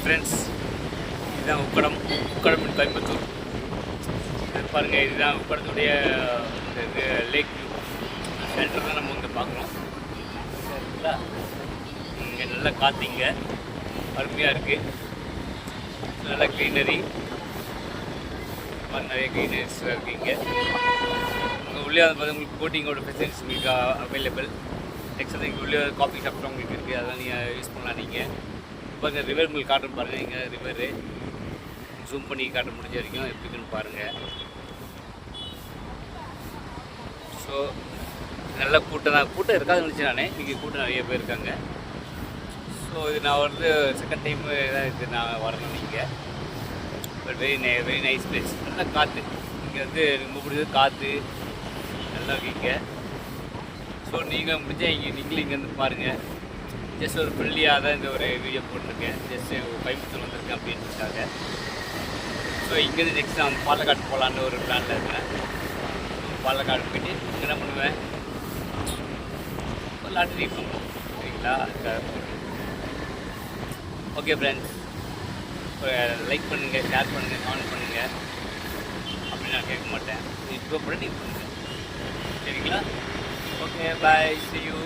Friends, இதுதான் உக்கடம் கோயம்புத்தூர். இது பாருங்கள், இதுதான் உக்கடத்துடைய இது லேக் வியூ சென்டர் தான் நம்ம வந்து பார்க்குறோம். சரிங்களா, இங்கே நல்லா காற்றுங்க அருமையாக இருக்குது. நல்லா க்ரீனரி, நிறைய க்ரீனரிஸ் இருக்குங்க. இங்கே உள்ளே வந்து பார்த்தா உங்களுக்கு போட்டிங்கோட ஃபெசிலிட்டிஸ் உங்களுக்கு அவைலபிள். நெக்ஸ்ட் வந்து இங்கே உள்ளே காஃபி ஷாப்ஸ் உங்களுக்கு இருக்குது, அதெல்லாம் நீங்கள் யூஸ் பண்ணலாம். நீங்கள் பாருங்க, ரிவர் உங்களுக்கு காட்டுன்னு பாருங்கள். நீங்கள் ரிவரு ஜூம் பண்ணி காட்ட முடிஞ்ச வரைக்கும் எப்படி இருக்குன்னு பாருங்கள். ஸோ நல்ல கூட்டம் இருக்காதுன்னு நினச்சேன் நானே. இன்றைக்கி கூட்டம் நிறைய பேர் இருக்காங்க. ஸோ இது நான் வந்து செகண்ட் டைம் தான் இது நான் வரணும். நீங்கள் பட் வெரி நைஸ் பிளேஸ். நல்லா காற்று இங்கே வந்து ரொம்ப பிடிச்சது, காற்று நல்லா இருக்கீங்க. ஸோ நீங்கள் முடிஞ்சால் நீங்களும் இங்கேருந்து பாருங்கள். ஜஸ்ட் ஒரு ஃப்ரெண்ட்லியாக தான் இந்த ஒரு வீடியோ போட்டிருக்கேன். ஜஸ்ட்டு கோயம்புத்தூர் வந்திருக்கேன் அப்படின்றதுக்காக. ஸோ இங்கேருந்து நெக்ஸ்ட் நான் பாலக்காடு போகலான்னு ஒரு பிளானில் இருக்கேன். பாலக்காடு போய்ட்டு இங்கே என்ன பண்ணுவேன், ஒரு லாட்ரி பண்ணுவோம். சரிங்களா, ஓகே ஃப்ரெண்ட்ஸ், லைக் பண்ணுங்கள், ஷேர் பண்ணுங்கள், கமெண்ட் பண்ணுங்கள். அப்படின்னு நான் கேட்க மாட்டேன். இப்போ கூட நீங்கள் பண்ணுங்கள். சரிங்களா, ஓகே, பாய், see you.